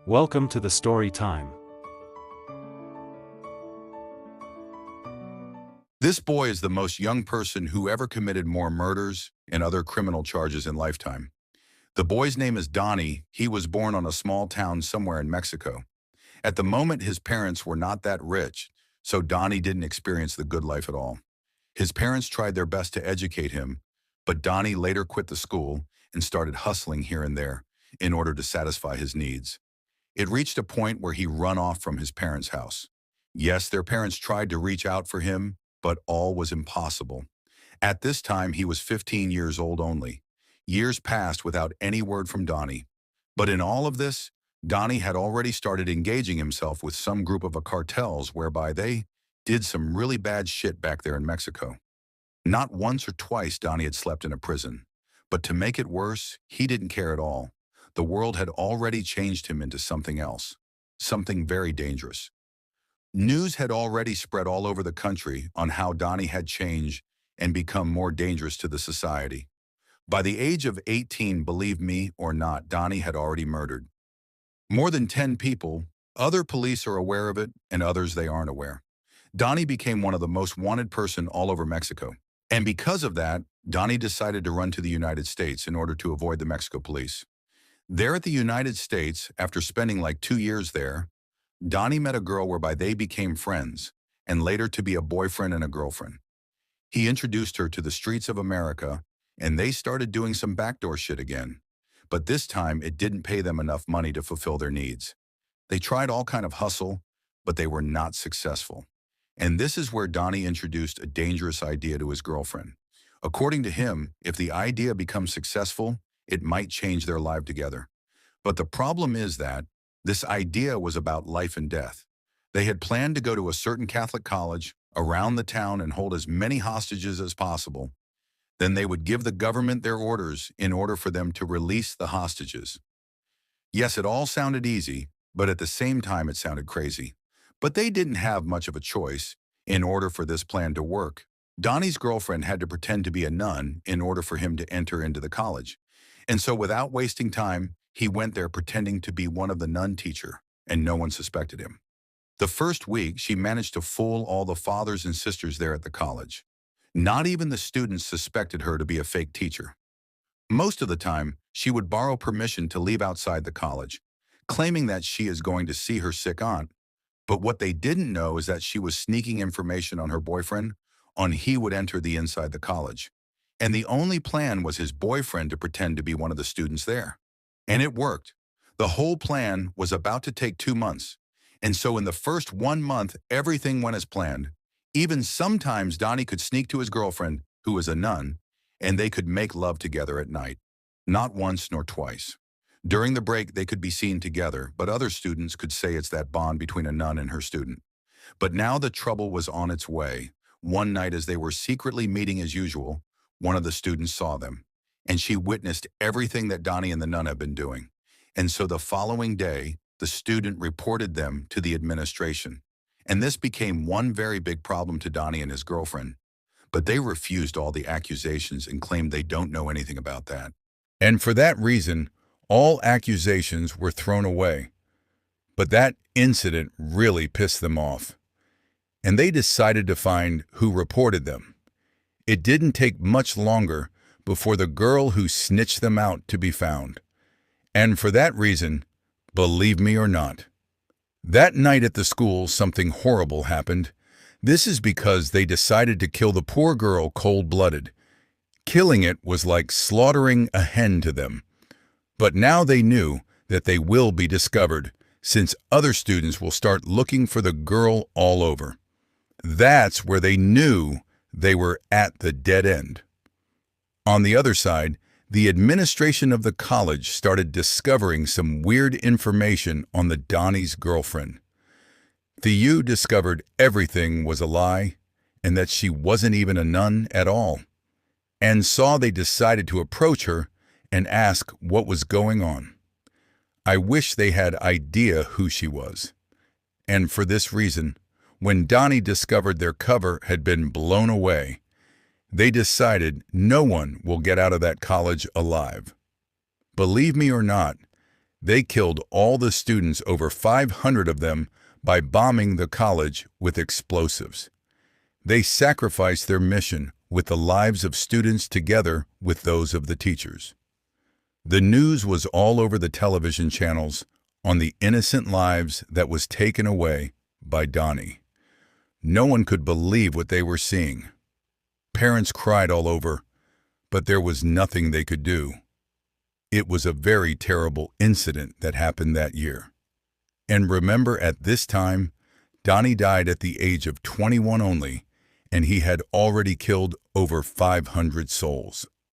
Welcome to the story time. This boy is the most young person who ever committed more murders and other criminal charges in lifetime. The boy's name is Donnie. He was born on a small town somewhere in Mexico. At the moment, his parents were not that rich, so Donnie didn't experience the good life at all. His parents tried their best to educate him, but Donnie later quit the school and started hustling here and there in order to satisfy his needs. It reached a point where he ran off from his parents' house. Yes, their parents tried to reach out for him, but all was impossible. At this time, he was 15 years old only. Years passed without any word from Donnie. But in all of this, Donnie had already started engaging himself with some group of cartels whereby they did some really bad shit back there in Mexico. Not once or twice Donnie had slept in a prison. But to make it worse, he didn't care at all. The world had already changed him into something else, something very dangerous. News had already spread all over the country on how Donnie had changed and become more dangerous to the society. By the age of 18, believe me or not, Donnie had already murdered more than 10 people. Other police are aware of it, and others they aren't aware. Donnie became one of the most wanted person all over Mexico. And because of that, Donnie decided to run to the United States in order to avoid the Mexico police. There at the United States, after spending like 2 years there, Donnie met a girl whereby they became friends, and later to be a boyfriend and a girlfriend. He introduced her to the streets of America, and they started doing some backdoor shit again. But this time, it didn't pay them enough money to fulfill their needs. They tried all kind of hustle, but they were not successful. And this is where Donnie introduced a dangerous idea to his girlfriend. According to him, if the idea becomes successful, it might change their life together. But the problem is that this idea was about life and death. They had planned to go to a certain Catholic college around the town and hold as many hostages as possible. Then they would give the government their orders in order for them to release the hostages. Yes, it all sounded easy, but at the same time it sounded crazy. But they didn't have much of a choice in order for this plan to work. Donnie's girlfriend had to pretend to be a nun in order for him to enter into the college. And so without wasting time, he went there pretending to be one of the nun teacher, and no one suspected him. The first week, she managed to fool all the fathers and sisters there at the college. Not even the students suspected her to be a fake teacher. Most of the time, she would borrow permission to leave outside the college, claiming that she is going to see her sick aunt. But what they didn't know is that she was sneaking information on her boyfriend on he would enter the inside the college. And the only plan was his boyfriend to pretend to be one of the students there. And it worked. The whole plan was about to take 2 months. And so in the first 1 month, everything went as planned. Even sometimes Donnie could sneak to his girlfriend, who was a nun, and they could make love together at night. Not once nor twice. During the break, they could be seen together, but other students could say it's that bond between a nun and her student. But now the trouble was on its way. One night as they were secretly meeting as usual, one of the students saw them, and she witnessed everything that Donnie and the nun had been doing. And so the following day, the student reported them to the administration. And this became one very big problem to Donnie and his girlfriend. But they refused all the accusations and claimed they don't know anything about that. And for that reason, all accusations were thrown away. But that incident really pissed them off. And they decided to find who reported them. It didn't take much longer before the girl who snitched them out to be found. And for that reason, believe me or not, that night at the school something horrible happened. This is because they decided to kill the poor girl cold-blooded. Killing it was like slaughtering a hen to them. But now they knew that they will be discovered, since other students will start looking for the girl all over. That's where they knew they were at the dead end. On the other side, the administration of the college started discovering some weird information on the Donnie's girlfriend. The U discovered everything was a lie and that she wasn't even a nun at all, and saw they decided to approach her and ask what was going on. I wish they had idea who she was. And for this reason, when Donnie discovered their cover had been blown away, they decided no one will get out of that college alive. Believe me or not, They killed all the students, over 500 of them, by bombing the college with explosives. They sacrificed their mission with the lives of students together with those of the teachers. The news was all over the television channels on the innocent lives that was taken away by Donnie. No one could believe what they were seeing. Parents cried all over, but there was nothing they could do. It was a very terrible incident that happened that year. And remember, at this time, Donnie died at the age of 21 only, and he had already killed over 500 souls.